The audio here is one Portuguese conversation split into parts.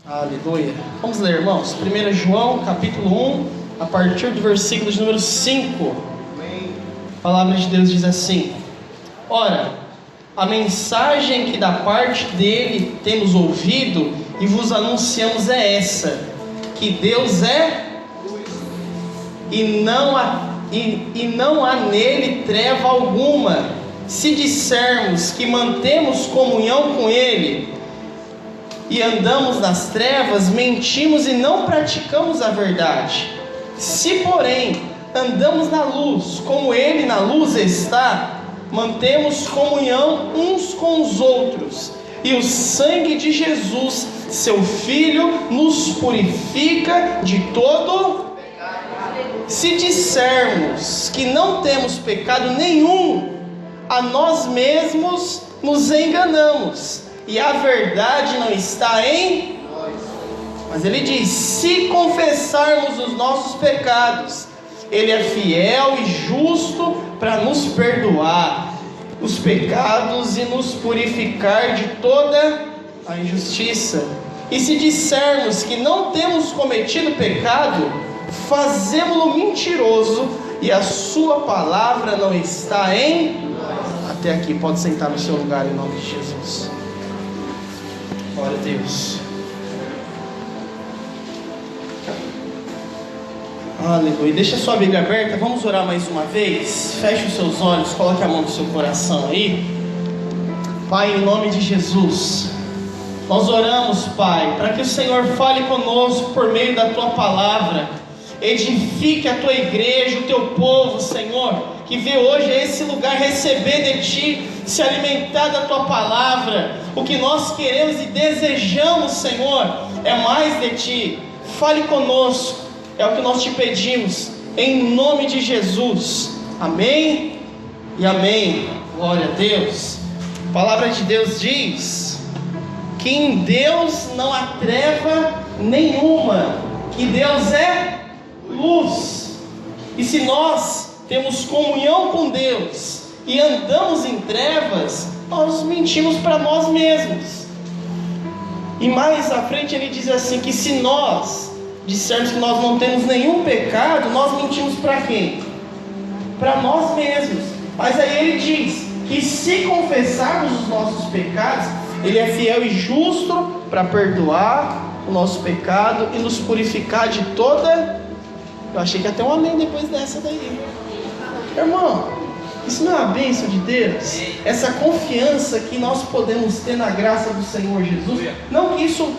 Aleluia. Vamos ler, irmãos. 1 João, capítulo 1, a partir do versículo de número 5. A palavra de Deus diz assim: Ora, a mensagem que da parte dele temos ouvido e vos anunciamos é essa, que Deus é e não há nele treva alguma. Se dissermos que mantemos comunhão com ele e andamos nas trevas, mentimos e não praticamos a verdade. Se, porém, andamos na luz, como ele na luz está, mantemos comunhão uns com os outros, e o sangue de Jesus, seu Filho, nos purifica de todo pecado. Se dissermos que não temos pecado nenhum, a nós mesmos nos enganamos, e a verdade não está em nós. Mas ele diz: se confessarmos os nossos pecados, ele é fiel e justo para nos perdoar os pecados e nos purificar de toda a injustiça. E se dissermos que não temos cometido pecado, fazemo-lo mentiroso, e a sua palavra não está em nós. Até aqui, pode sentar no seu lugar em nome de Jesus. Glória a Deus. Aleluia. Deixa a sua Bíblia aberta, vamos orar mais uma vez. Feche os seus olhos, coloque a mão no seu coração aí. Pai, em nome de Jesus, nós oramos, Pai, para que o Senhor fale conosco por meio da Tua palavra. Edifique a Tua igreja, o Teu povo, Senhor, que vê hoje esse lugar receber de Ti, se alimentar da Tua palavra. O que nós queremos e desejamos, Senhor, é mais de Ti. Fale conosco, é o que nós Te pedimos, em nome de Jesus. Amém e amém. Glória a Deus. A palavra de Deus diz que em Deus não há treva nenhuma, que Deus é luz. E se nós temos comunhão com Deus e andamos em trevas, nós mentimos para nós mesmos. E mais à frente ele diz assim, que se nós dissermos que nós não temos nenhum pecado, nós mentimos para quem? Para nós mesmos. Mas aí ele diz que se confessarmos os nossos pecados, ele é fiel e justo para perdoar o nosso pecado e nos purificar de toda... Eu achei que ia ter um amém depois dessa daí. Irmão, isso não é a bênção de Deus? Essa confiança que nós podemos ter na graça do Senhor Jesus. Não que isso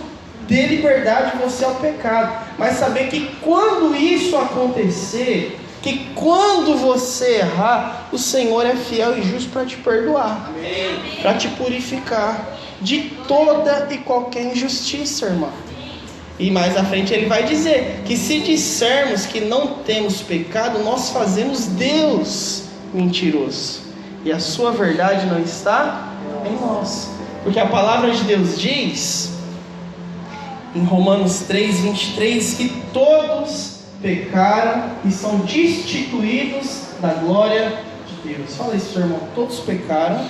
dê liberdade você ao pecado, mas saber que quando isso acontecer, que quando você errar, o Senhor é fiel e justo para te perdoar, para te purificar de toda e qualquer injustiça, irmão. E mais à frente ele vai dizer que se dissermos que não temos pecado, nós fazemos Deus mentiroso, e a sua verdade não está em nós. Porque a palavra de Deus diz em Romanos 3:23 que todos pecaram e são destituídos da glória de Deus. Fala isso, seu irmão. Todos pecaram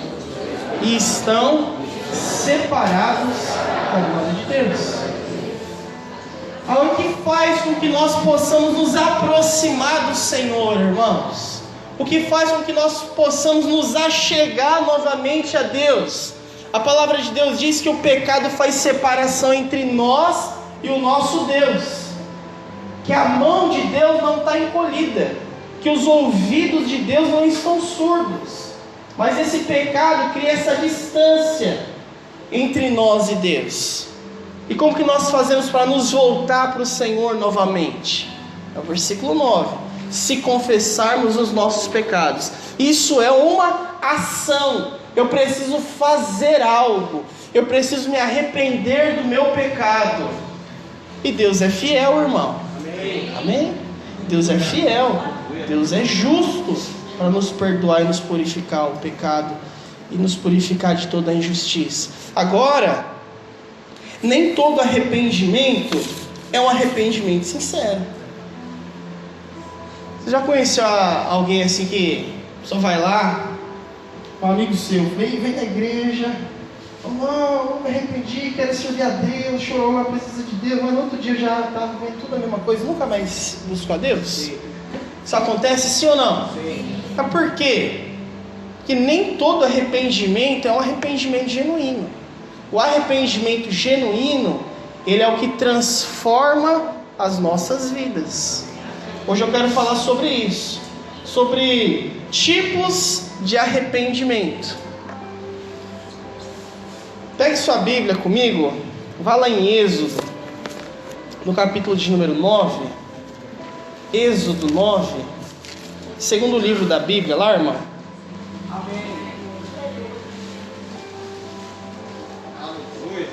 e estão separados da glória de Deus. O que faz com que nós possamos nos aproximar do Senhor, irmãos? O que faz com que nós possamos nos achegar novamente a Deus? A palavra de Deus diz que o pecado faz separação entre nós e o nosso Deus, que a mão de Deus não está encolhida, que os ouvidos de Deus não estão surdos, mas esse pecado cria essa distância entre nós e Deus. E como que nós fazemos para nos voltar para o Senhor novamente? É o versículo 9. Se confessarmos os nossos pecados. Isso é uma ação. Eu preciso fazer algo. Eu preciso me arrepender do meu pecado. E Deus é fiel, irmão. Amém. Amém? Deus é fiel. Deus é justo para nos perdoar e nos purificar o pecado e nos purificar de toda a injustiça. Agora, nem todo arrependimento é um arrependimento sincero. Você já conheceu alguém assim que só vai lá, um amigo seu, vem na igreja, Não, eu me arrependi, quero servir a Deus, chorou na presença de Deus, mas no outro dia eu já estava vendo tudo a mesma coisa, nunca mais busco a Deus? Sim. Isso acontece sim ou não? Sim. Mas por quê? Porque nem todo arrependimento é um arrependimento genuíno. O arrependimento genuíno, ele é o que transforma as nossas vidas. Hoje eu quero falar sobre isso, sobre tipos de arrependimento. Pegue sua Bíblia comigo, vá lá em Êxodo, no capítulo de número 9, Êxodo 9, segundo livro da Bíblia, lá, irmão. Amém. Aleluia.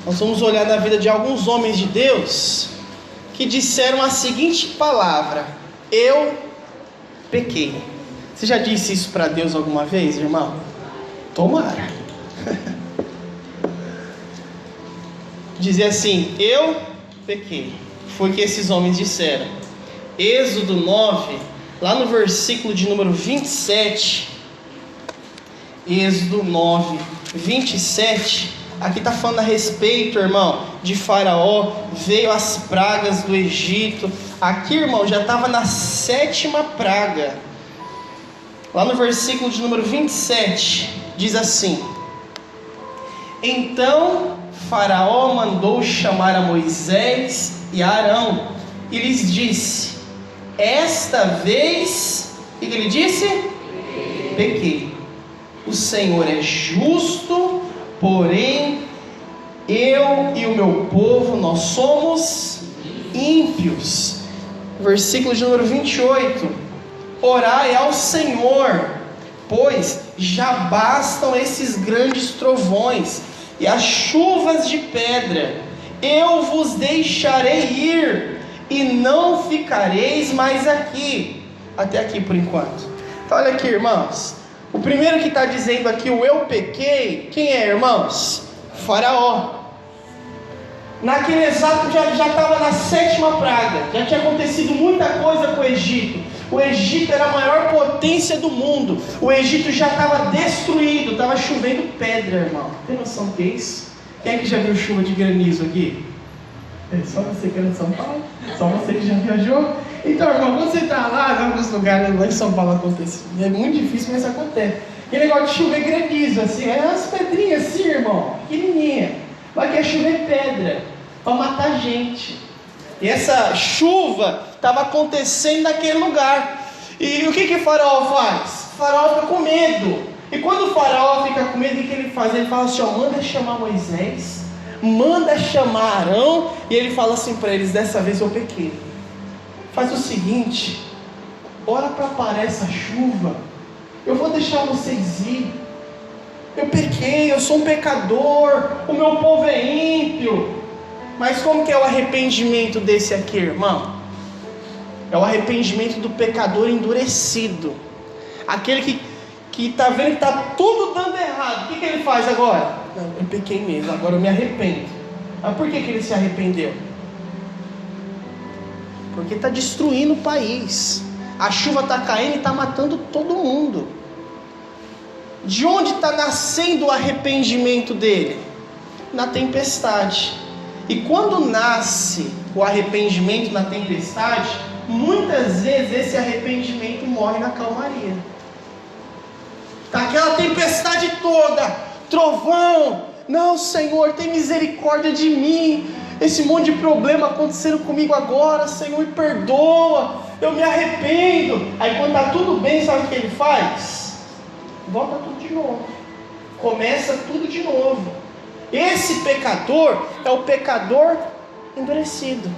Nós vamos olhar na vida de alguns homens de Deus que disseram a seguinte palavra: eu pequei. Você já disse isso para Deus alguma vez, irmão? Tomara. Dizer assim: eu pequei. Foi o que esses homens disseram. Êxodo 9, lá no versículo de número 27. Êxodo 9, 27. Aqui está falando a respeito, irmão, de Faraó. Veio as pragas do Egito. Aqui, irmão, já estava na 7ª praga. Lá no versículo de número 27, diz assim: então Faraó mandou chamar a Moisés e a Arão e lhes disse: esta vez, o que ele disse? Pequei. O Senhor é justo, porém eu e o meu povo, nós somos ímpios. Versículo de número 28. Orai ao Senhor, pois já bastam esses grandes trovões e as chuvas de pedra. Eu vos deixarei ir e não ficareis mais aqui. Até aqui por enquanto. Então olha aqui, irmãos. O primeiro que está dizendo aqui o eu pequei, quem é, irmãos? Faraó. Naquele exato já estava na 7ª praga. Já tinha acontecido muita coisa com o Egito. O Egito era a maior potência do mundo. O Egito já estava destruído. Estava chovendo pedra, irmão. Tem noção do que é isso? Quem é que já viu chuva de granizo aqui? É só você que era de São Paulo? Só você que já viajou? Então, irmão, quando você está lá, em alguns lugares lá em São Paulo acontece. É muito difícil, mas isso acontece. Aquele negócio de chover granizo, assim, é umas pedrinhas assim, irmão, pequenininha. Mas quer chover pedra, para matar gente. E essa chuva estava acontecendo naquele lugar. E o que Faraó faz? Faraó fica com medo. E quando o Faraó fica com medo, o que ele faz? Ele fala assim: ó, manda chamar Moisés, manda chamar Arão. E ele fala assim para eles: dessa vez eu pequei. Faz o seguinte, ora para parar essa chuva, eu vou deixar vocês ir. Eu pequei, eu sou um pecador, o meu povo é ímpio. Mas como que é o arrependimento desse aqui, irmão? É o arrependimento do pecador endurecido. Aquele que está vendo que está tudo dando errado. O que ele faz agora? Não, eu pequei mesmo, agora eu me arrependo. Mas por que ele se arrependeu? Porque está destruindo o país. A chuva está caindo e está matando todo mundo. De onde está nascendo o arrependimento dele? Na tempestade. E quando nasce o arrependimento na tempestade, muitas vezes esse arrependimento morre na calmaria. Está aquela tempestade toda, trovão, não, Senhor, tem misericórdia de mim. Esse monte de problema acontecendo comigo agora, Senhor, perdoa, eu me arrependo. Aí quando está tudo bem, sabe o que ele faz? Volta tudo de novo, começa tudo de novo. Esse pecador é o pecador endurecido.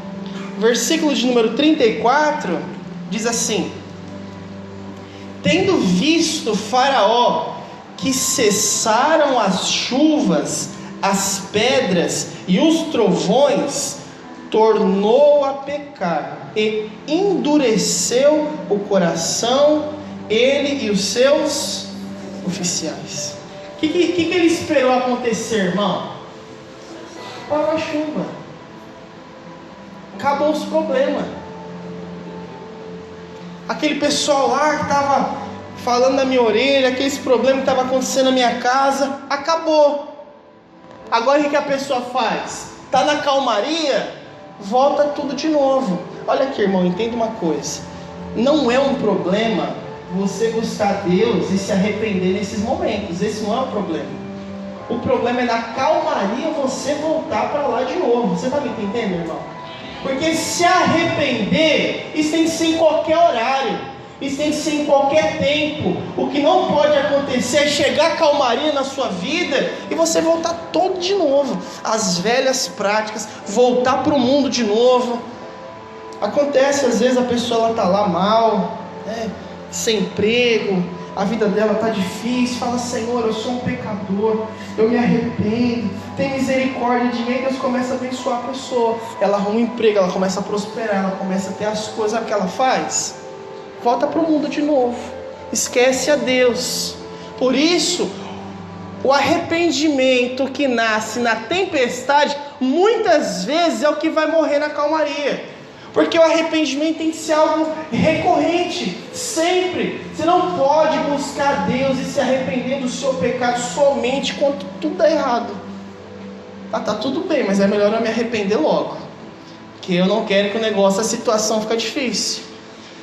Versículo de número 34 diz assim: tendo visto Faraó que cessaram as chuvas, as pedras e os trovões, tornou a pecar e endureceu o coração, ele e os seus oficiais. O que ele esperou acontecer, irmão? Parou a chuva. acabou os problemas. Aquele pessoal lá que estava falando na minha orelha, aqueles problemas que estavam acontecendo na minha casa, acabou. Agora o que a pessoa faz? Está na calmaria, volta tudo de novo. Olha aqui, irmão, entenda uma coisa. Não é um problema você buscar Deus e se arrepender nesses momentos. Esse não é o problema. O problema é na calmaria você voltar para lá de novo. Você está me entendendo, irmão? Porque se arrepender, isso tem que ser em qualquer horário, isso tem que ser em qualquer tempo. O que não pode acontecer é chegar a calmaria na sua vida e você voltar todo de novo, as velhas práticas, voltar para o mundo de novo. Acontece às vezes a pessoa está lá mal, né, sem emprego, a vida dela está difícil, fala: Senhor, eu sou um pecador, eu me arrependo, tem misericórdia de mim. Deus começa a abençoar a pessoa, ela arruma um emprego, ela começa a prosperar, ela começa a ter as coisas. Sabe o que ela faz? Volta para o mundo de novo, esquece a Deus. Por isso, o arrependimento que nasce na tempestade, muitas vezes é o que vai morrer na calmaria. Porque o arrependimento tem que ser algo recorrente, sempre. Você não pode buscar Deus e se arrepender do seu pecado somente quando tudo dá errado. Tá tudo bem, mas é melhor eu me arrepender logo, porque eu não quero que o negócio, a situação fique difícil.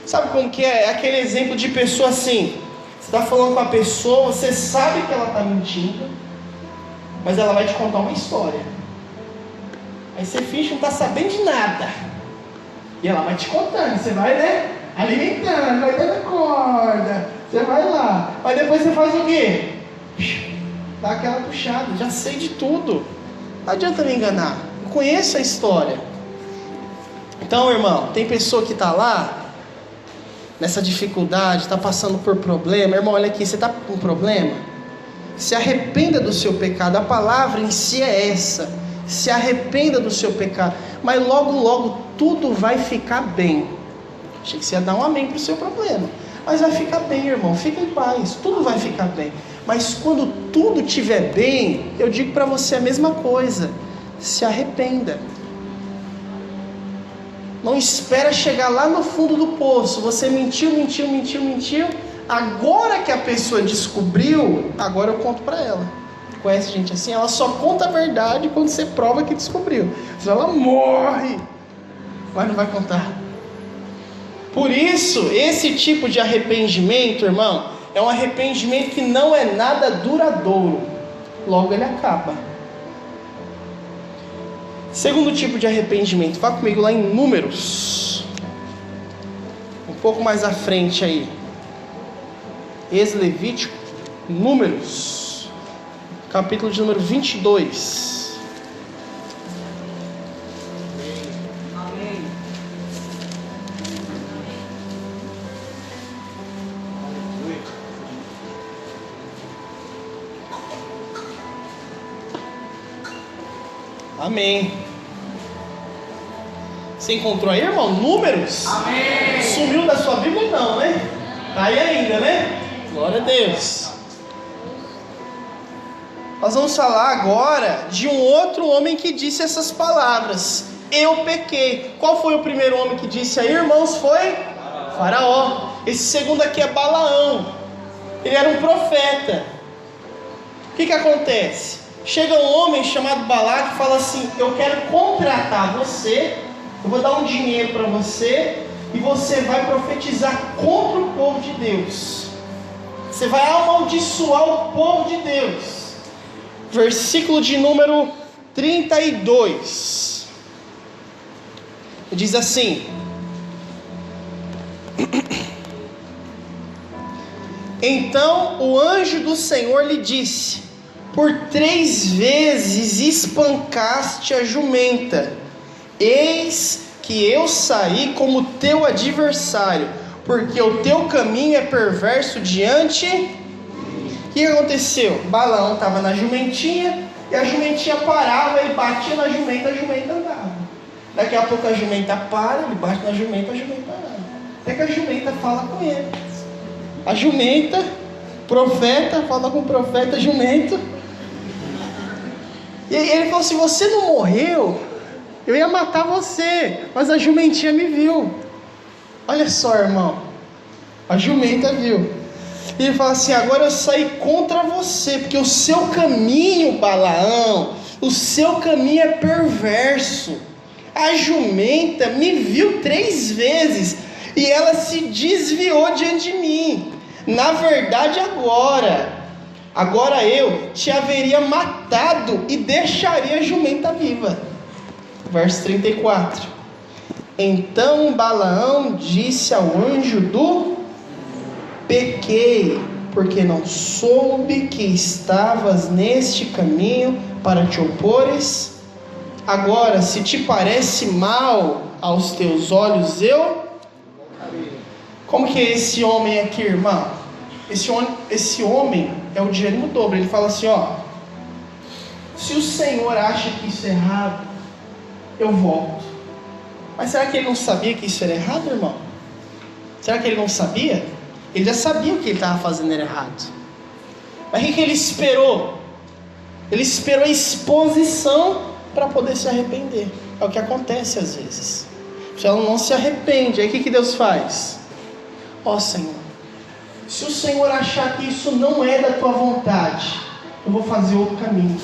Sabe como que é? É aquele exemplo de pessoa assim: você está falando com a pessoa, você sabe que ela está mentindo, mas ela vai te contar uma história. Aí você finge que não está sabendo de nada. E ela vai te contando, você vai, né, alimentando, vai dando corda, você vai lá. Mas depois você faz o quê? Dá aquela puxada, já sei de tudo. Não adianta me enganar, eu conheço a história. Então, irmão, tem pessoa que está lá, nessa dificuldade, está passando por problema. Irmão, olha aqui, você está com um problema? Se arrependa do seu pecado, a palavra em si é essa. Se arrependa do seu pecado, mas logo, logo tudo vai ficar bem. Achei que você ia dar um amém para o seu problema, mas vai ficar bem, irmão, fica em paz, tudo vai ficar bem. Mas quando tudo estiver bem, eu digo para você a mesma coisa: se arrependa. Não espera chegar lá no fundo do poço, você mentiu, agora que a pessoa descobriu, agora eu conto para ela. Conhece gente assim? Ela só conta a verdade quando você prova que descobriu. Senão ela morre, mas não vai contar. Por isso, esse tipo de arrependimento, irmão, é um arrependimento que não é nada duradouro. Logo ele acaba. Segundo tipo de arrependimento, vá comigo lá em Números, um pouco mais à frente aí. Levítico, Números, capítulo de número 22. Amém. Amém. Você encontrou aí, irmão? Números? Amém. Sumiu da sua Bíblia? Não, né? Tá aí ainda, né? Glória a Deus. Nós vamos falar agora de um outro homem que disse essas palavras: eu pequei. Qual foi o primeiro homem que disse aí, irmãos? Foi Faraó. Esse segundo aqui é Balaão. Ele era um profeta. O que acontece? Chega um homem chamado Balaque e fala assim: eu quero contratar você, eu vou dar um dinheiro para você, e você vai profetizar contra o povo de Deus. Você vai amaldiçoar o povo de Deus. Versículo de número 32. Diz assim: então o anjo do Senhor lhe disse: por 3 vezes espancaste a jumenta, eis que eu saí como teu adversário, porque o teu caminho é perverso diante. O que aconteceu? Balaão estava na jumentinha, e a jumentinha parava, ele batia na jumenta, a jumenta andava. Daqui a pouco a jumenta para, ele bate na jumenta, a jumenta anda. Até que a jumenta fala com ele. A jumenta, profeta, fala com o profeta jumento. E ele falou assim: você não morreu eu ia matar você, mas a jumentinha me viu. Olha só, irmão, a jumenta viu. E ele fala assim: agora eu saí contra você, porque o seu caminho, Balaão, o seu caminho é perverso. A jumenta me viu 3 vezes e ela se desviou diante de mim. Na verdade, agora eu te haveria matado e deixaria a jumenta viva. Verso 34. Então Balaão disse ao anjo do: pequei, porque não soube que estavas neste caminho para te opores. Agora, se te parece mal aos teus olhos, eu... Como que é esse homem aqui, irmão? Esse homem é o de ânimo dobro. Ele fala assim, ó: se o Senhor acha que isso é errado, eu volto. Mas será que ele não sabia que isso era errado, irmão? Será que ele não sabia? Ele já sabia o que ele estava fazendo era errado. Mas o que ele esperou? Ele esperou a exposição para poder se arrepender. É o que acontece às vezes. Se ela não se arrepende, aí o que Deus faz? Ó Senhor, se o Senhor achar que isso não é da tua vontade, eu vou fazer outro caminho.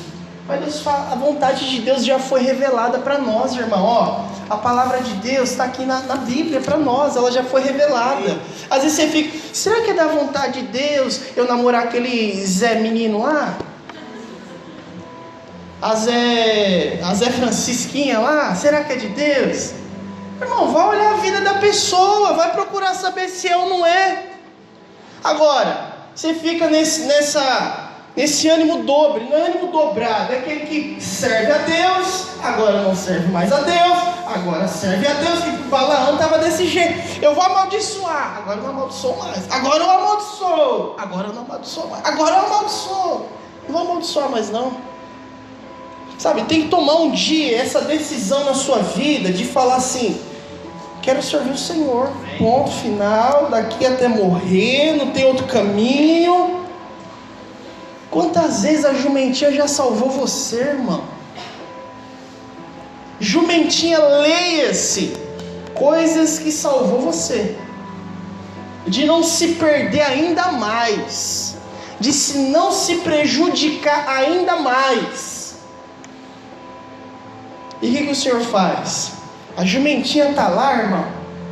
Mas Deus fala, a vontade de Deus já foi revelada para nós, irmão. Ó, a palavra de Deus está aqui na Bíblia para nós, ela já foi revelada. Às vezes você fica: será que é da vontade de Deus eu namorar aquele Zé menino lá? A Zé Francisquinha lá? Será que é de Deus? Irmão, vai olhar a vida da pessoa, vai procurar saber se é ou não é. Agora, você fica nesse ânimo dobre, não é ânimo dobrado, é aquele que serve a Deus, agora não serve mais a Deus, agora serve a Deus. E Balaão estava desse jeito: eu vou amaldiçoar, agora eu não amaldiçoo mais, agora eu amaldiçoo, agora eu não amaldiçoo mais, agora eu amaldiçoo, não vou amaldiçoar mais não. Sabe, tem que tomar um dia essa decisão na sua vida de falar assim: quero servir o Senhor, ponto final, daqui até morrer, não tem outro caminho. Quantas vezes a jumentinha já salvou você, irmão? Jumentinha, leia-se coisas que salvou você de não se perder ainda mais, de se não se prejudicar ainda mais. E o que o Senhor faz? A jumentinha está lá, irmão,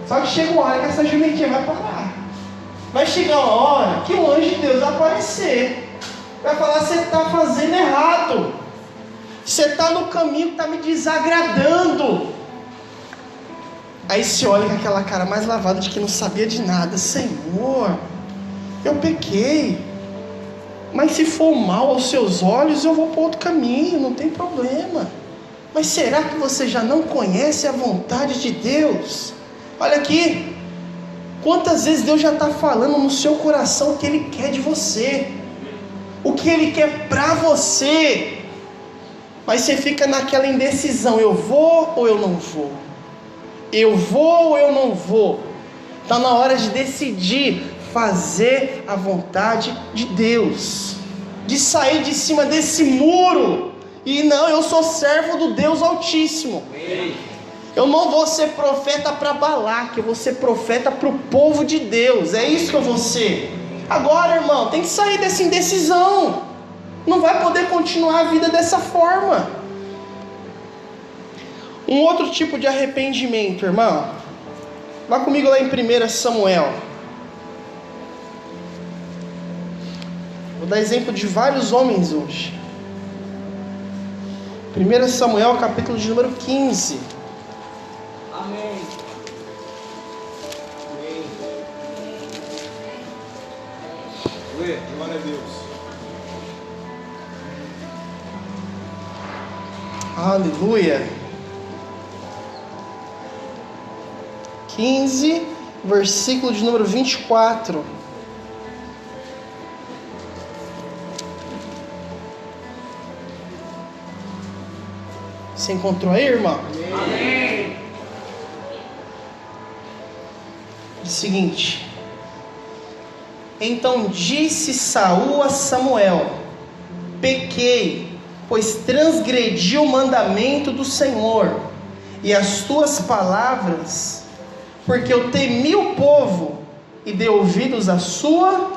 só que chega uma hora que essa jumentinha vai parar. Vai chegar uma hora que o anjo de Deus vai aparecer, vai falar: você está fazendo errado, você está no caminho que está me desagradando. Aí você olha com aquela cara mais lavada de que não sabia de nada: Senhor, eu pequei, mas se for mal aos seus olhos, eu vou para outro caminho, não tem problema. Mas será que você já não conhece a vontade de Deus? Olha aqui, quantas vezes Deus já está falando no seu coração o que Ele quer de você, o que Ele quer para você, mas você fica naquela indecisão: eu vou ou eu não vou? Eu vou ou eu não vou? Está na hora de decidir fazer a vontade de Deus, de sair de cima desse muro. E não, eu sou servo do Deus Altíssimo. Eu não vou ser profeta para Balaque, eu vou ser profeta para o povo de Deus. É isso que eu vou ser. Agora, irmão, tem que sair dessa indecisão. Não vai poder continuar a vida dessa forma. Um outro tipo de arrependimento, irmão. Vá comigo lá em 1 Samuel. Vou dar exemplo de vários homens hoje. 1 Samuel, capítulo de número 15. Amém. Amém. Glória a Deus. Aleluia. 15, versículo de número 24. Você encontrou aí, irmão? Amém. Diz o seguinte: então disse Saul a Samuel: pequei, pois transgredi o mandamento do Senhor e as tuas palavras, porque eu temi o povo e dei ouvidos à sua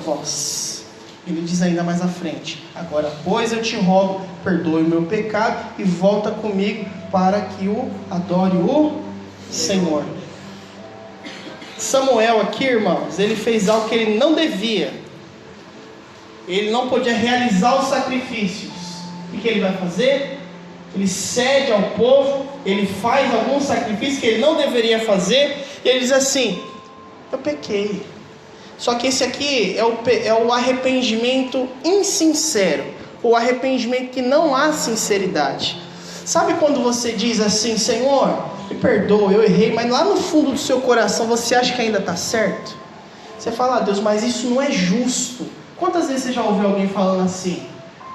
voz. Ele diz ainda mais à frente: agora, pois, eu te rogo, perdoe o meu pecado e volta comigo para que eu adore o Senhor. Samuel aqui, irmãos, ele fez algo que ele não devia. Ele não podia realizar os sacrifícios. O que ele vai fazer? Ele cede ao povo, ele faz alguns sacrifícios que ele não deveria fazer, e ele diz assim: eu pequei. Só que esse aqui é o arrependimento insincero, o arrependimento que não há sinceridade. Sabe quando você diz assim: Senhor, me perdoa, eu errei, mas lá no fundo do seu coração você acha que ainda está certo? Você fala: Deus, mas isso não é justo. Quantas vezes você já ouviu alguém falando assim?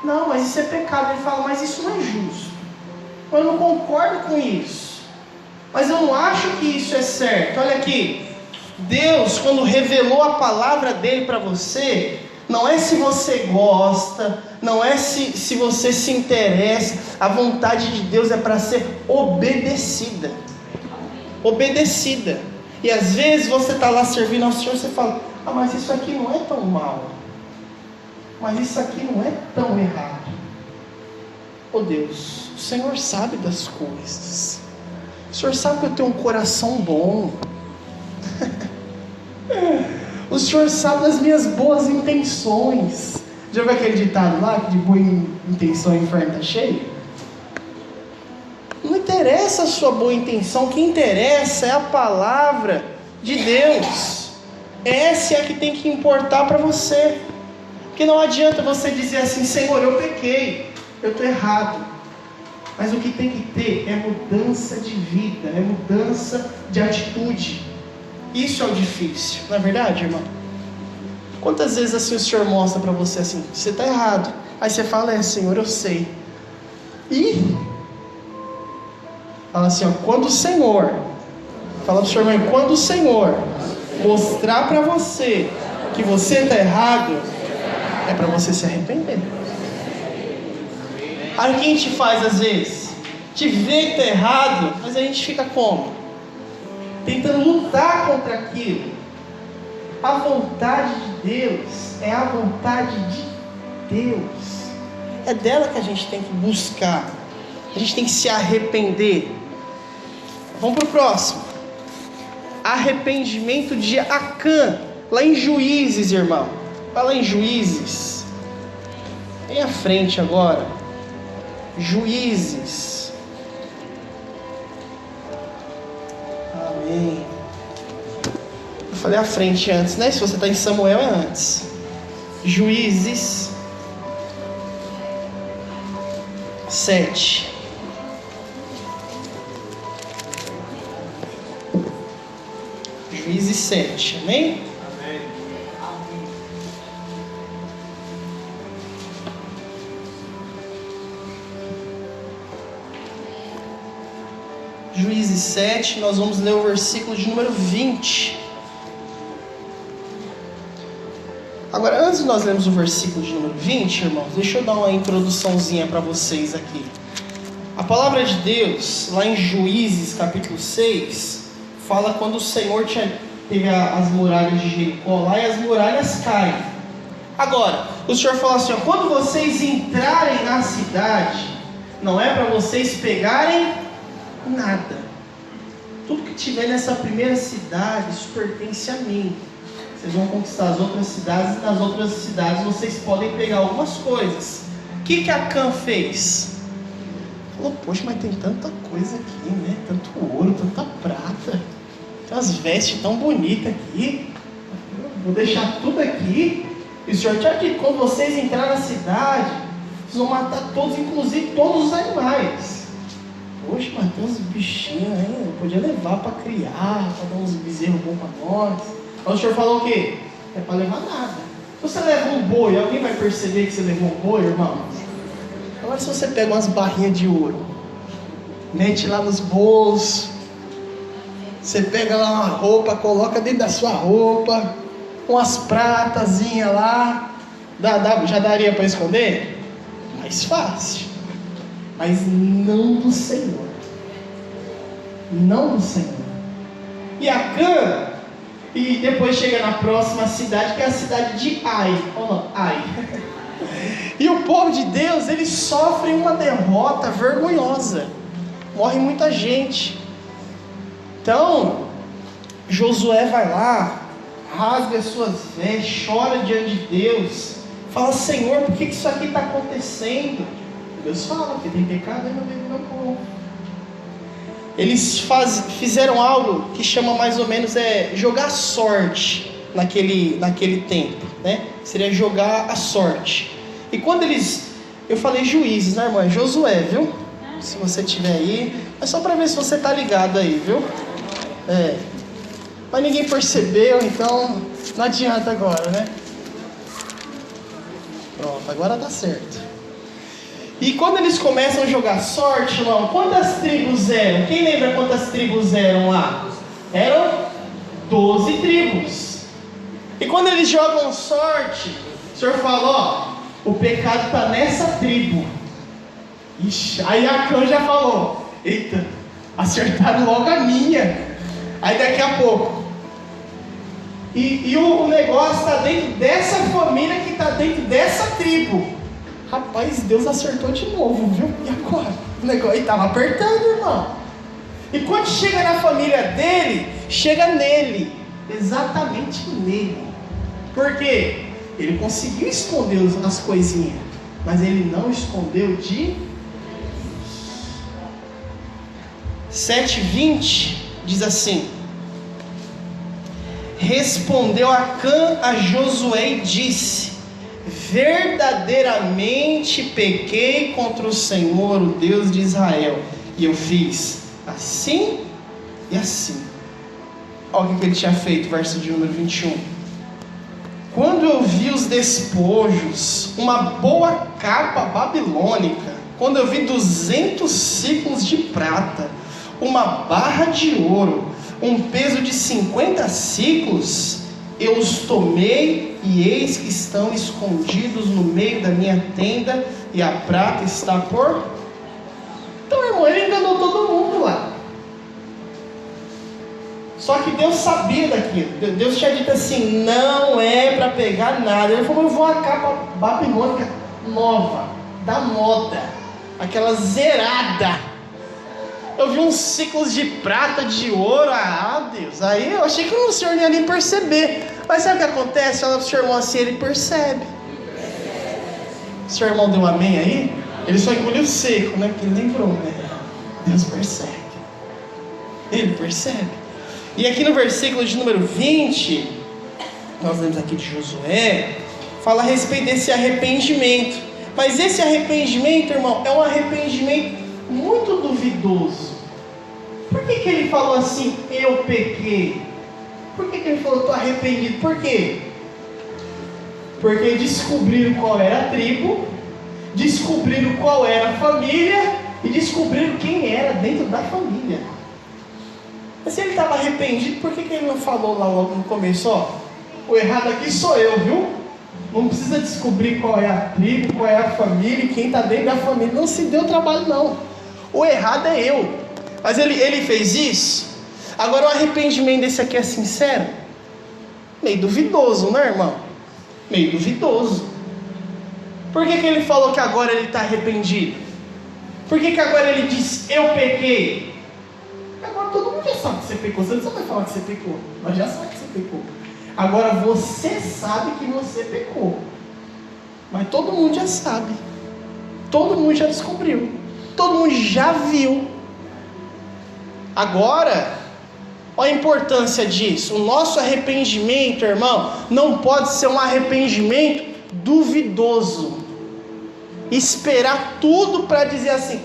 Não, mas isso é pecado. Ele fala: mas isso não é justo. Eu não concordo com isso. Mas eu não acho que isso é certo. Olha aqui. Deus, quando revelou a palavra dele para você, não é se você gosta, não é se você se interessa. A vontade de Deus é para ser obedecida. Obedecida. E às vezes você está lá servindo ao Senhor e você fala: ah, mas isso aqui não é tão mal. Mas isso aqui não é tão errado. Oh Deus, o Senhor sabe das coisas. O Senhor sabe que eu tenho um coração bom. O Senhor sabe das minhas boas intenções. Já viu aquele ditado lá, que de boa intenção o inferno está cheio? Não interessa a sua boa intenção, o que interessa é a palavra de Deus. Essa é a que tem que importar para você. Porque não adianta você dizer assim: Senhor, eu pequei, eu estou errado. Mas o que tem que ter é mudança de vida, é mudança de atitude. Isso é o difícil, não é verdade, irmão? Quantas vezes assim o Senhor mostra para você assim: você está errado. Aí você fala: Senhor, eu sei. E fala assim, ó, quando o Senhor, fala para o Senhor, mãe, quando o Senhor mostrar para você que você está errado, é para você se arrepender. Aí o que a gente faz às vezes? A gente vê que está errado, mas a gente fica como? Tentando lutar contra aquilo. A vontade de Deus é a vontade de Deus. É dela que a gente tem que buscar. A gente tem que se arrepender. Vamos para o próximo. Arrependimento de Acã, lá em Juízes, irmão. Vai lá em Juízes. Vem à frente agora. Juízes. Amém. Eu falei à frente antes, né? Se você está em Samuel é antes. Juízes 7. Juízes 7, amém? Amém. Juízes 7, nós vamos ler o versículo de número 20. Agora, antes de nós lermos o versículo de número 20, irmãos, deixa eu dar uma introduçãozinha para vocês aqui. A palavra de Deus, lá em Juízes capítulo 6, fala quando o Senhor teve as muralhas de Jericó lá e as muralhas caem. Agora, o Senhor fala assim, ó, quando vocês entrarem na cidade, não é para vocês pegarem nada. Tudo que tiver nessa primeira cidade, isso pertence a mim. Vocês vão conquistar as outras cidades, e nas outras cidades vocês podem pegar algumas coisas. O que Acã fez? Falou, poxa, mas tem tanta coisa aqui, né? Tanto ouro, tanta prata, tem umas vestes tão bonitas aqui. Vou deixar tudo aqui. E o Senhor tinha dito, quando vocês entrarem na cidade, vocês vão matar todos, inclusive todos os animais. Poxa, mas tem uns bichinhos aí, eu podia levar para criar, para dar uns bezerros bons para nós. Aí o Senhor falou o quê? Não é para levar nada. Se você leva um boi, alguém vai perceber que você levou um boi, irmão? Agora se você pega umas barrinhas de ouro, mete lá nos bolsos, você pega lá uma roupa, coloca dentro da sua roupa, umas pratazinhas lá, já daria para esconder? Mais fácil. Mas não do Senhor. não do Senhor. E Acã, e depois chega na próxima cidade, que é a cidade de Ai. Ai. E o povo de Deus, eles sofrem uma derrota vergonhosa. Morre muita gente. Então, Josué vai lá, rasga as suas vestes, chora diante de Deus, fala: Senhor, por que isso aqui está acontecendo? Deus fala que tem pecado aí no meio do meu povo. Eles fizeram algo que chama mais ou menos jogar sorte naquele tempo, né? Seria jogar a sorte. E quando eu falei juízes, né, irmã? Josué, viu? Se você tiver aí, é só para ver se você tá ligado aí, viu? Mas ninguém percebeu, então não adianta agora, né? Pronto, agora dá certo. E quando eles começam a jogar sorte, irmão, quantas tribos eram? Quem lembra quantas tribos eram lá? Eram 12 tribos. E quando eles jogam sorte, o Senhor fala: ó, o pecado está nessa tribo. Ixi, aí Acã já falou: eita, acertaram logo a minha. Aí daqui a pouco, e o negócio está dentro dessa família que está dentro dessa tribo. Rapaz, Deus acertou de novo, viu? E agora? O negócio estava apertando, irmão. E quando chega na família dele, chega nele. Exatamente nele. Por quê? Ele conseguiu esconder as coisinhas, mas ele não escondeu de 7:20 diz assim: respondeu Acã a Josué e disse: verdadeiramente pequei contra o Senhor, o Deus de Israel, e eu fiz assim e assim. Olha o que ele tinha feito, verso de número 21. Quando eu vi os despojos, uma boa capa babilônica, quando eu vi 200 ciclos de prata, uma barra de ouro, um peso de 50 ciclos, eu os tomei, e eis que estão escondidos no meio da minha tenda, e a prata está por... Então, irmão, ele enganou todo mundo lá. Só que Deus sabia daquilo. Deus tinha dito assim: não é para pegar nada. Ele falou: eu vou a capa babilônica nova, da moda, aquela zerada. Eu vi uns ciclos de prata, de ouro. Ah, Deus. Aí eu achei que o Senhor não ia nem perceber. Mas sabe o que acontece? Olha para o seu irmão assim, ele percebe. O seu irmão deu um amém aí? Ele só engoliu seco, né? Porque ele lembrou, né? Deus percebe. Ele percebe. E aqui no versículo de número 20, nós lemos aqui de Josué, fala a respeito desse arrependimento. Mas esse arrependimento, irmão, é um arrependimento muito duvidoso. Por que ele falou assim: eu pequei? Por que ele falou: estou arrependido? Por quê? Porque descobriram qual era a tribo, descobriram qual era a família e descobriram quem era dentro da família. Mas se ele estava arrependido, por que ele não falou lá logo no começo? Ó, o errado aqui sou eu, viu? Não precisa descobrir qual é a tribo, qual é a família e quem está dentro da família. Não se deu trabalho, não. O errado é eu. Mas ele fez isso. Agora, o arrependimento desse aqui é sincero? Meio duvidoso, né, irmão? Meio duvidoso. Por que ele falou que agora ele está arrependido? Por que agora ele diz: eu pequei? Agora todo mundo já sabe que você pecou. Você não vai falar que você pecou. Nós já sabemos que você pecou. Agora você sabe que você pecou. Mas todo mundo já sabe. Todo mundo já descobriu. Todo mundo já viu. Agora, olha a importância disso. O nosso arrependimento, irmão, não pode ser um arrependimento duvidoso. Esperar tudo para dizer assim: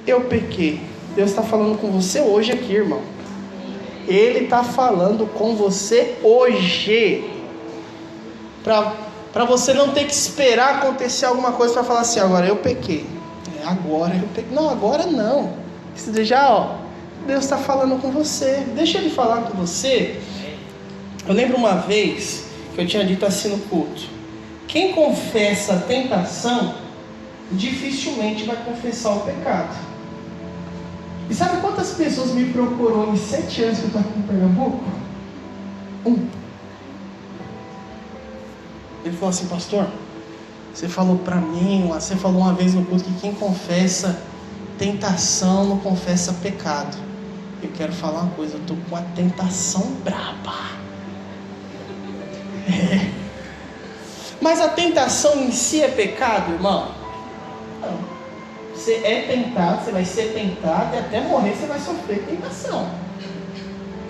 eu pequei. Deus está falando com você hoje aqui, irmão. Ele está falando com você hoje. Para você não ter que esperar acontecer alguma coisa para falar assim: agora eu pequei. Agora eu pequei. Não, agora não. Você já, ó, Deus está falando com você. Deixa Ele falar com você. Eu lembro uma vez que eu tinha dito assim no culto: quem confessa a tentação dificilmente vai confessar o pecado. E sabe quantas pessoas me procurou em 7 anos que eu estou aqui em Pernambuco? 1. Ele falou assim: pastor, você falou para mim, você falou uma vez no culto que quem confessa tentação não confessa pecado. Eu quero falar uma coisa, eu estou com a tentação braba. Mas a tentação em si é pecado, irmão? Não. Você é tentado, você vai ser tentado e até morrer você vai sofrer tentação.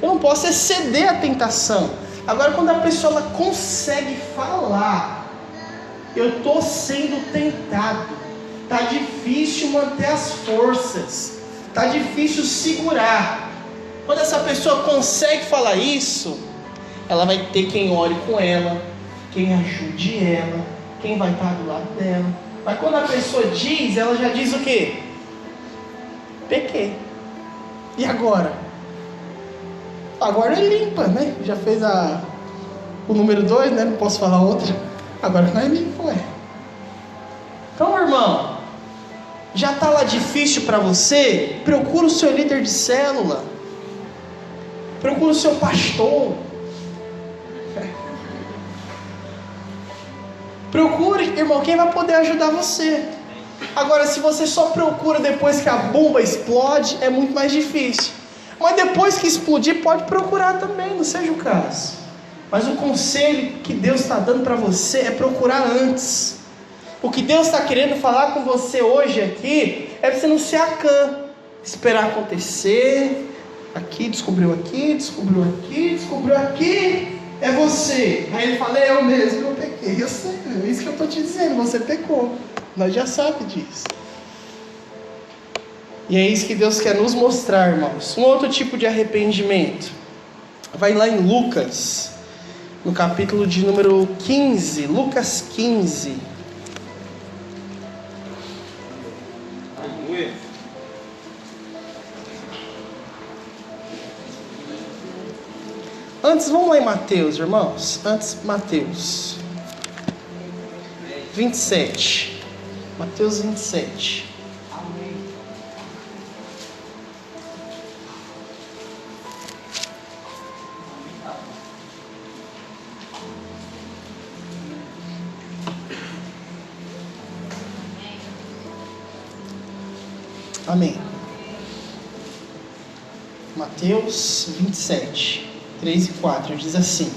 Eu não posso exceder a tentação. Agora, quando a pessoa ela consegue falar: eu estou sendo tentado, está difícil manter as forças, está difícil segurar. Quando essa pessoa consegue falar isso, ela vai ter quem ore com ela, quem ajude ela, quem vai estar do lado dela. Mas quando a pessoa diz, ela já diz o quê? Pequei. E agora? Agora é limpa, né? Já fez o número 2, né? Não posso falar outra. Agora não é limpo, Então, irmão, já está lá difícil para você? Procura o seu líder de célula. Procura o seu pastor. Procure, irmão, quem vai poder ajudar você. Agora, se você só procura depois que a bomba explode, é muito mais difícil. Mas depois que explodir, pode procurar também, não seja o caso. Mas o conselho que Deus está dando para você é procurar antes. O que Deus está querendo falar com você hoje aqui é para você não ser acã, esperar acontecer. Aqui, descobriu aqui, descobriu aqui, descobriu aqui. É você. Aí ele fala: eu mesmo, eu pequei. Eu sei, é isso que eu estou te dizendo, você pecou. Nós já sabemos disso. E é isso que Deus quer nos mostrar, irmãos. Um outro tipo de arrependimento. Vai lá em Lucas, no capítulo de número 15. Lucas 15. Antes, vamos lá em Mateus, irmãos. Antes, Mateus 27. Mateus 27. Amém. Mateus 27, 3 e 4 diz assim: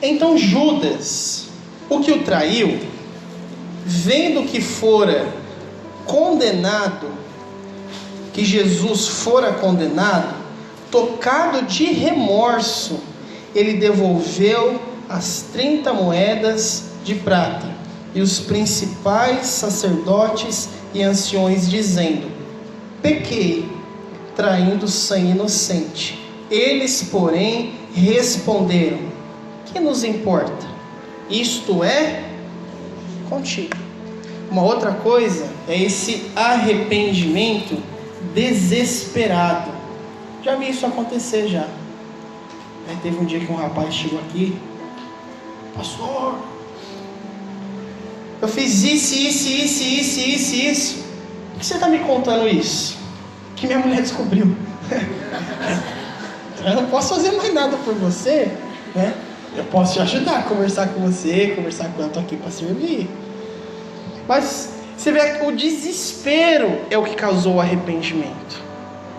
então Judas, o que o traiu, vendo que fora condenado, que Jesus fora condenado, tocado de remorso, ele devolveu as 30 moedas de prata e os principais sacerdotes e anciões, dizendo: pequei, traindo sangue inocente. Eles, porém, responderam: que nos importa? Isto é contigo. Uma outra coisa é esse arrependimento desesperado. Já vi isso acontecer já. Teve um dia que um rapaz chegou aqui: pastor, eu fiz isso. Por que você está me contando isso? Que minha mulher descobriu. Eu não posso fazer mais nada por você, né? Eu posso te ajudar a conversar com você, conversar com ela, estou aqui para servir. Mas você vê que o desespero é o que causou o arrependimento.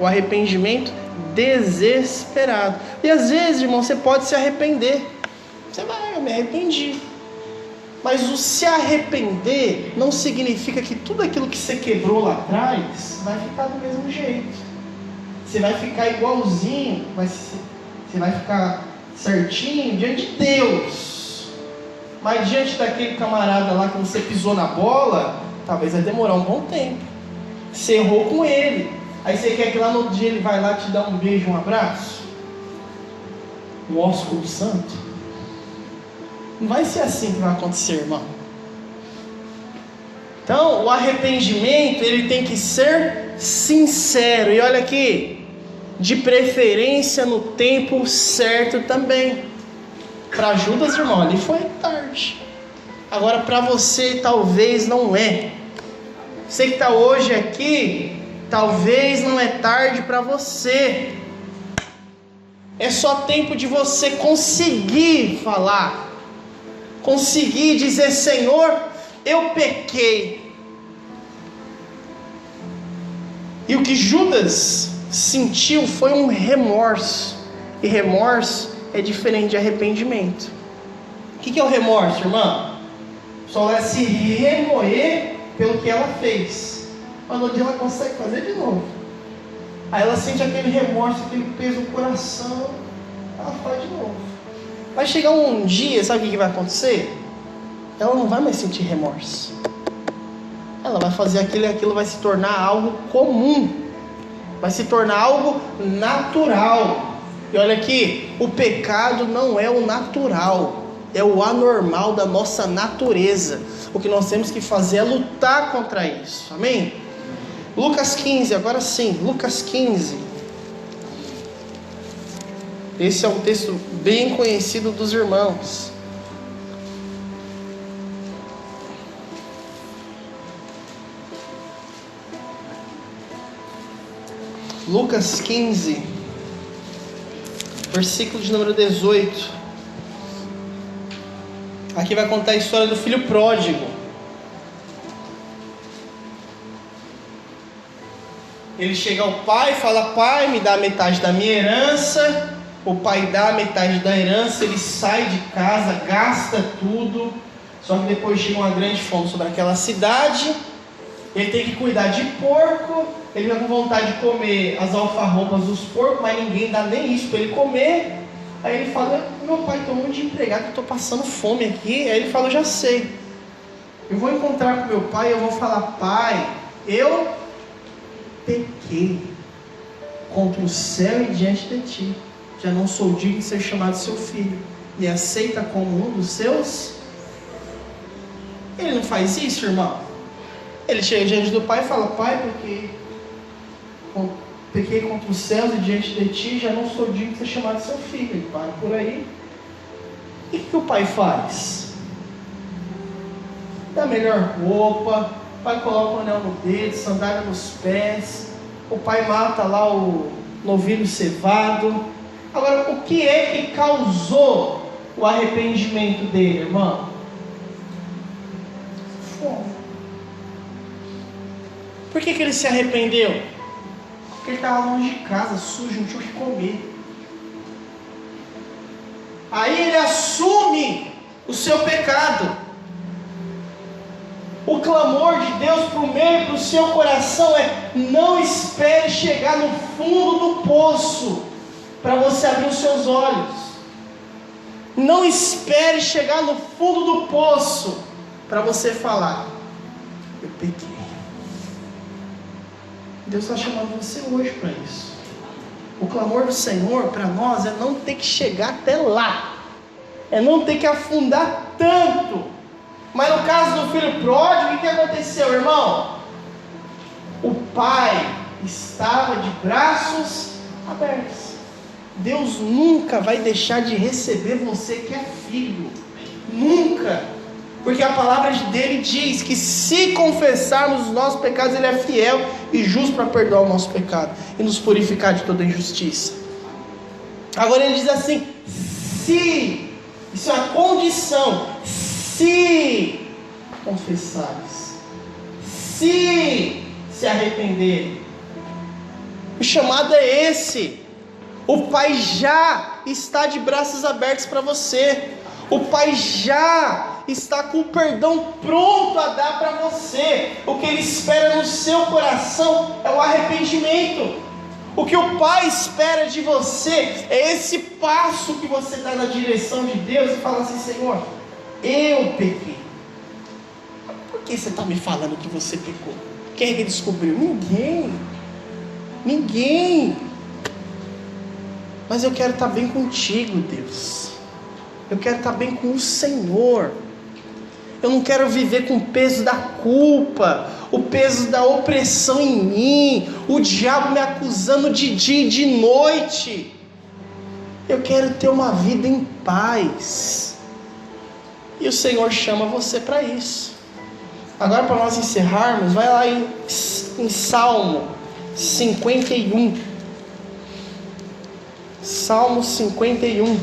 O arrependimento desesperado. E às vezes, irmão, você pode se arrepender. Você vai: eu me arrependi. Mas o se arrepender não significa que tudo aquilo que você quebrou lá atrás vai ficar do mesmo jeito. Você vai ficar igualzinho, você vai ficar certinho diante de Deus. Mas diante daquele camarada lá que você pisou na bola, talvez vai demorar um bom tempo. Você errou com ele. Aí você quer que lá no outro dia ele vai lá te dar um beijo, um abraço? Um ósculo santo? Não vai ser assim que vai acontecer, irmão. Então, o arrependimento, ele tem que ser sincero. E olha aqui, de preferência no tempo certo também. Para Judas, irmão, ali foi tarde. Agora, para você, talvez não é. Você que está hoje aqui, talvez não é tarde para você. É só tempo de você conseguir falar, conseguir dizer: Senhor, eu pequei. E o que Judas sentiu foi um remorso. E remorso é diferente de arrependimento. O que é o remorso, irmã? Só ela se remoer pelo que ela fez, mas no dia ela consegue fazer de novo. Aí ela sente aquele remorso, aquele peso no coração, ela faz de novo. Vai chegar um dia, sabe o que vai acontecer? Ela não vai mais sentir remorso. Ela vai fazer aquilo e aquilo vai se tornar algo comum, vai se tornar algo natural. E olha aqui, o pecado não é o natural, é o anormal da nossa natureza. O que nós temos que fazer é lutar contra isso, amém? Lucas 15, agora sim, Lucas 15. Esse é um texto bem conhecido dos irmãos. Lucas 15, versículo de número 18. Aqui vai contar a história do filho pródigo. Ele chega ao pai e fala: pai, me dá metade da minha herança. O pai dá metade da herança, ele sai de casa, gasta tudo. Só que depois chega uma grande fome sobre aquela cidade. Ele tem que cuidar de porco. Ele vai com vontade de comer as alfarrobas dos porcos, mas ninguém dá nem isso para ele comer. Aí ele fala: meu pai, estou muito de empregado, eu estou passando fome aqui. Aí ele fala: eu já sei, eu vou encontrar com meu pai, eu vou falar: pai, eu pequei contra o céu e diante de ti, já não sou digno de ser chamado seu filho. Me aceita como um dos seus? Ele não faz isso, irmão. Ele chega diante do pai e fala: pai, pequei contra os céus e diante de ti, já não sou digno de ser chamado seu filho. Ele para por aí. E o que o pai faz? Dá a melhor roupa, o pai coloca o anel no dedo, sandália nos pés, o pai mata lá o novilho cevado. Agora, o que é que causou o arrependimento dele, irmão? Fome. Por que ele se arrependeu? Porque ele estava longe de casa, sujo, não tinha o que comer. Aí ele assume o seu pecado. O clamor de Deus para o meio do seu coração é: não espere chegar no fundo do poço para você abrir os seus olhos. Não espere chegar no fundo do poço para você falar: eu pequei. Deus está chamando você hoje para isso. O clamor do Senhor para nós é não ter que chegar até lá, é não ter que afundar tanto. Mas no caso do filho pródigo, o que aconteceu, irmão? O pai estava de braços abertos. Deus nunca vai deixar de receber você que é filho, nunca. Porque a palavra dele diz que se confessarmos os nossos pecados, ele é fiel e justo para perdoar o nosso pecado e nos purificar de toda injustiça. Agora ele diz assim: se, isso é uma condição, se confessares, se arrepender. O chamado é esse. O Pai já está de braços abertos para você. O Pai já está com o perdão pronto a dar para você. O que Ele espera no seu coração é o arrependimento. O que o Pai espera de você é esse passo que você dá na direção de Deus e fala assim: Senhor, eu pequei. Por que você está me falando que você pecou? Quem é que descobriu? Ninguém. Mas eu quero estar bem contigo, Deus. Eu quero estar bem com o Senhor. Eu não quero viver com o peso da culpa, o peso da opressão em mim, o diabo me acusando de dia e de noite. Eu quero ter uma vida em paz. E o Senhor chama você para isso. Agora, para nós encerrarmos, vai lá em Salmo 51. Salmo 51.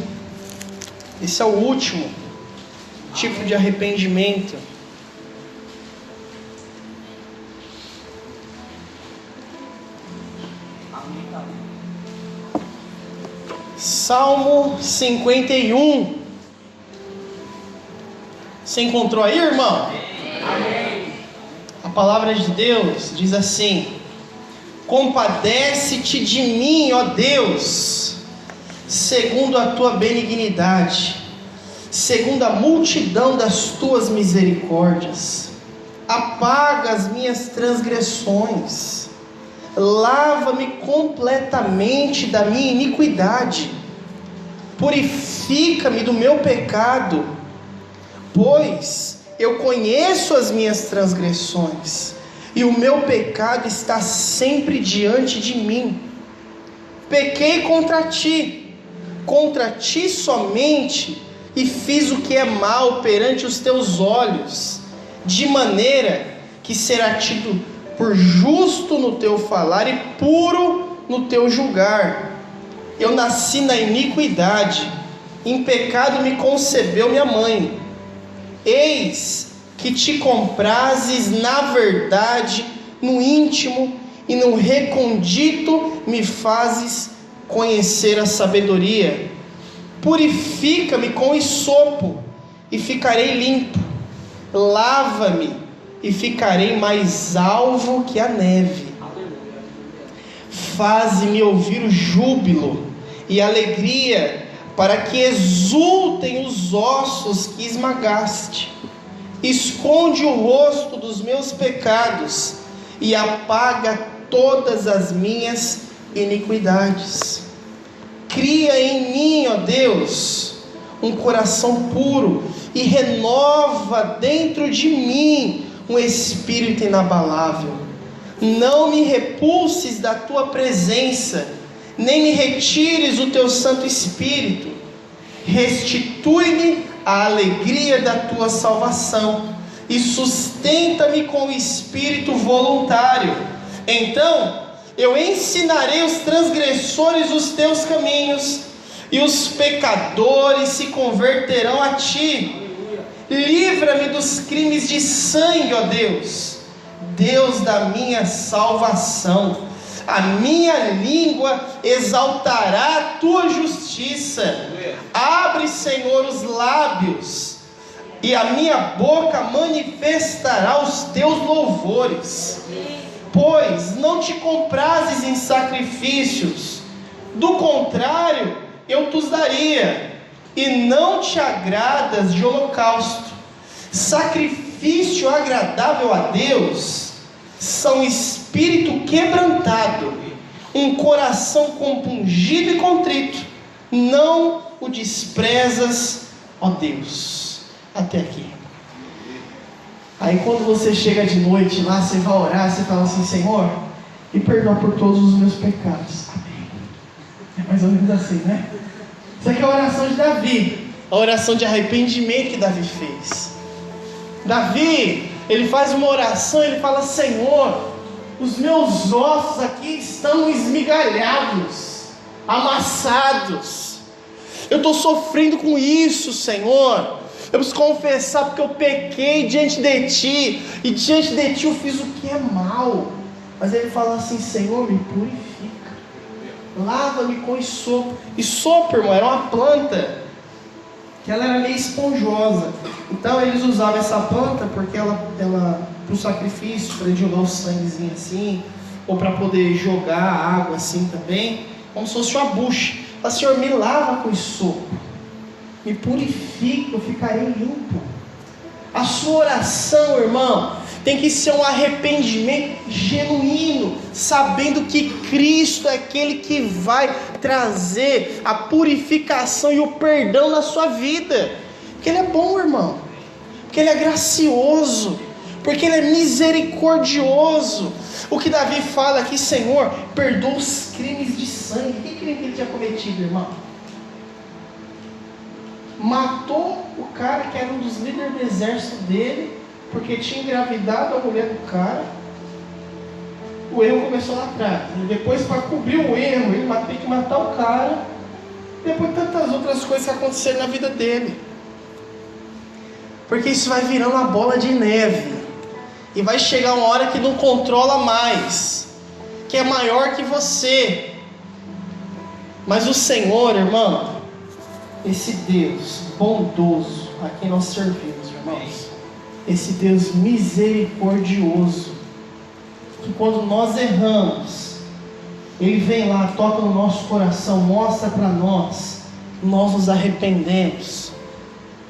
Esse é o último tipo de arrependimento. Salmo 51. Você encontrou aí, irmão? Amém. A palavra de Deus diz assim: compadece-te de mim, ó Deus, segundo a tua benignidade, segundo a multidão das tuas misericórdias. Apaga as minhas transgressões, lava-me completamente da minha iniquidade, purifica-me do meu pecado, pois eu conheço as minhas transgressões, e o meu pecado está sempre diante de mim. Pequei contra ti somente, e fiz o que é mal perante os teus olhos, de maneira que será tido por justo no teu falar e puro no teu julgar. Eu nasci na iniquidade, em pecado me concebeu minha mãe. Eis que te comprases na verdade, no íntimo e no recôndito me fazes conhecer a sabedoria. Purifica-me com hisopo e ficarei limpo. Lava-me e ficarei mais alvo que a neve. Faze-me ouvir o júbilo e alegria, para que exultem os ossos que esmagaste. Esconde o rosto dos meus pecados e apaga todas as minhas iniquidades. Cria em mim, ó Deus, um coração puro e renova dentro de mim um espírito inabalável. Não me repulses da tua presença, nem me retires o teu Santo Espírito. Restitui-me a alegria da tua salvação e sustenta-me com o espírito voluntário. Então eu ensinarei os transgressores os teus caminhos, e os pecadores se converterão a ti. Livra-me dos crimes de sangue, ó Deus, Deus da minha salvação. A minha língua exaltará a tua justiça. Abre, Senhor, os lábios, e a minha boca manifestará os teus louvores. Pois não te comprases em sacrifícios, do contrário eu te daria. E não te agradas de holocausto. Sacrifício agradável a Deus são espírito quebrantado, um coração compungido e contrito. Não o desprezas, ó Deus. Até aqui. Aí quando você chega de noite lá, você vai orar, você fala assim: Senhor, me perdoa por todos os meus pecados. Amém. É mais ou menos assim, né? Isso aqui é a oração de Davi, a oração de arrependimento que Davi fez. Davi, ele faz uma oração, ele fala: Senhor, os meus ossos aqui estão esmigalhados, amassados. Eu estou sofrendo com isso, Senhor. Eu preciso confessar porque eu pequei diante de Ti, e diante de Ti eu fiz o que é mal. Mas ele fala assim: Senhor, me purifica, lava-me com hisopo. Hisopo, irmão, era uma planta que ela era meio esponjosa. Então eles usavam essa planta porque ela para o sacrifício, para jogar o sanguezinho assim, ou para poder jogar água assim também, como se fosse uma bucha. Fala: Senhor, me lava com hisopo, me purifica, eu ficarei limpo. A sua oração, irmão, tem que ser um arrependimento genuíno, sabendo que Cristo é aquele que vai trazer a purificação e o perdão na sua vida. Porque Ele é bom, irmão, porque Ele é gracioso, porque Ele é misericordioso. O que Davi fala aqui: Senhor, perdoa os crimes de sangue. Que crime que ele tinha cometido, irmão? Matou o cara que era um dos líderes do exército dele, porque tinha engravidado a mulher do cara. O erro começou lá atrás. E depois, para cobrir o erro, ele vai ter que matar o cara. Depois tantas outras coisas que aconteceram na vida dele. Porque isso vai virando uma bola de neve. E vai chegar uma hora que não controla mais. Que é maior que você. Mas o Senhor, irmão, esse Deus bondoso a quem nós servimos, irmãos, esse Deus misericordioso, que quando nós erramos, Ele vem lá, toca no nosso coração, mostra para nós nos arrependemos,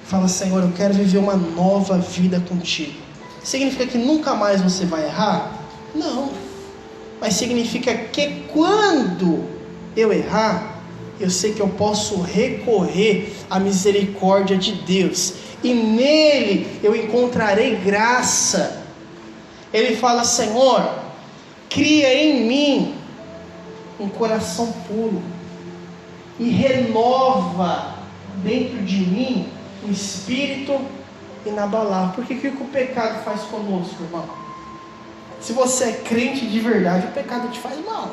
fala: Senhor, eu quero viver uma nova vida contigo. Significa que nunca mais você vai errar? Não, mas significa que quando eu errar, eu sei que eu posso recorrer à misericórdia de Deus, e nele eu encontrarei graça. Ele fala: Senhor, cria em mim um coração puro e renova dentro de mim um espírito inabalável. Porque o que o pecado faz conosco, irmão? Se você é crente de verdade, o pecado te faz mal.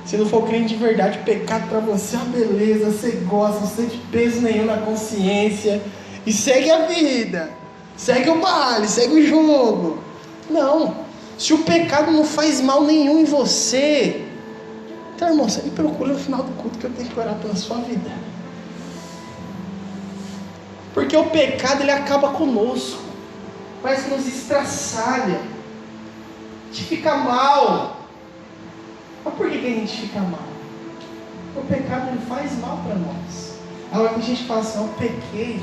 Se não for crente de verdade, o pecado para você é uma beleza, você gosta, não sente peso nenhum na consciência e segue a vida, segue o baile, segue o jogo. Não, se o pecado não faz mal nenhum em você, então, irmão, você me procura no final do culto que eu tenho que orar pela sua vida. Porque o pecado, ele acaba conosco, parece que nos estraçalha, a gente fica mal. Mas por que a gente fica mal? O pecado, ele faz mal para nós. Agora que a gente fala assim: eu pequei,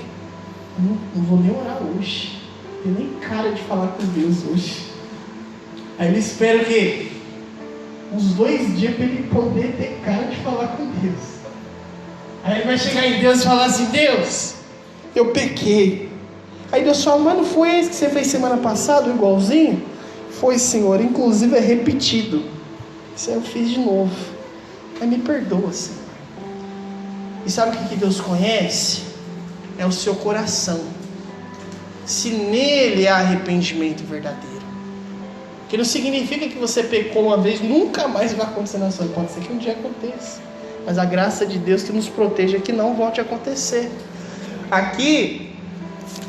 não vou nem orar hoje, tem nem cara de falar com Deus hoje. Aí ele espera o quê? Uns 2 dias para ele poder ter cara de falar com Deus. Aí ele vai chegar em Deus e falar assim: Deus, eu pequei. Aí Deus fala: mas não foi esse que você fez semana passada, igualzinho? Foi, Senhor, inclusive é repetido. Isso aí eu fiz de novo. Mas me perdoa, Senhor. E sabe o que Deus conhece? É o seu coração. Se nele há arrependimento verdadeiro. Que não significa que você pecou uma vez, nunca mais vai acontecer na sua vida. Pode ser que um dia aconteça. Mas a graça de Deus que nos proteja que não volte a acontecer. Aqui,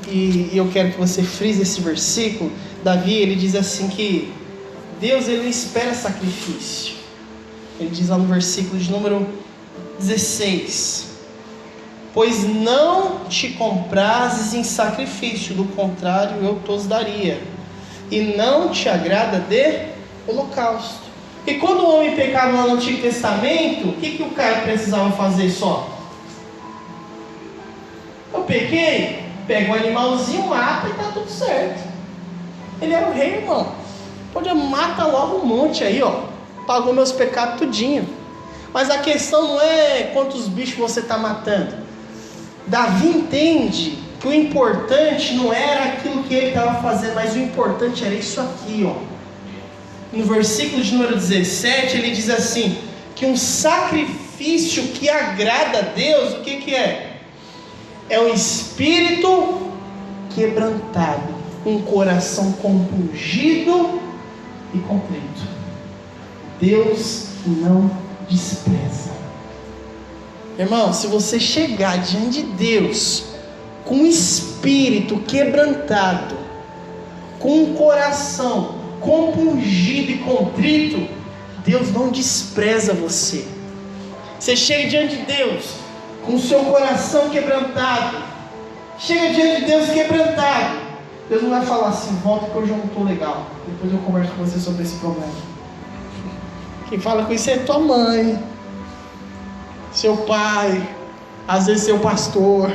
e eu quero que você frise esse versículo, Davi, ele diz assim que Deus, ele não espera sacrifício. Ele diz lá no versículo de número 16: pois não te comprases em sacrifício, do contrário eu tos daria, e não te agrada de holocausto. E quando o homem pecava lá no Antigo Testamento, o que o cara precisava fazer só? Eu pequei, pega um animalzinho, mata e tá tudo certo. Ele era o rei, irmão. Pode mata logo um monte aí, ó. Pagou meus pecados tudinho. Mas a questão não é quantos bichos você está matando. Davi entende que o importante não era aquilo que ele estava fazendo, mas o importante era isso aqui, ó. No versículo de número 17, ele diz assim: que um sacrifício que agrada a Deus, o que é? É um espírito quebrantado, um coração compungido e contrito. Deus não despreza. Irmão, se você chegar diante de Deus com um espírito quebrantado, com um coração compungido e contrito, Deus não despreza você. Você chega diante de Deus com o seu coração quebrantado, chega diante de Deus quebrantado, Deus não vai falar assim: volta que hoje eu não estou legal, depois eu converso com você sobre esse problema. Quem fala com isso é tua mãe, seu pai, às vezes seu pastor.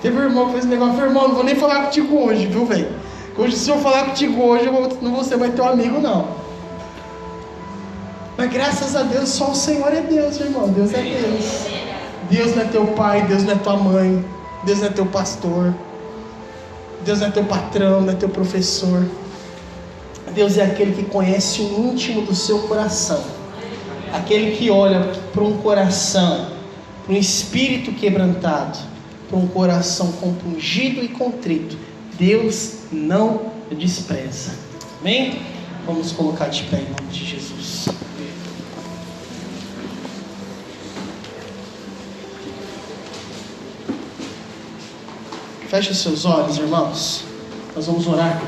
Teve um irmão que fez esse negócio: irmão, não vou nem falar contigo hoje, viu, velho? Hoje, se eu falar contigo hoje, não vou ser mais teu amigo, não. Mas graças a Deus, só o Senhor é Deus, irmão. Deus é Deus. Deus não é teu pai, Deus não é tua mãe, Deus não é teu pastor, Deus não é teu patrão, não é teu professor. Deus é aquele que conhece o íntimo do seu coração, aquele que olha para um coração, para um espírito quebrantado, para um coração compungido e contrito. Deus não despreza. Amém? Vamos colocar de pé em nome de Jesus. Feche os seus olhos, irmãos. Nós vamos orar.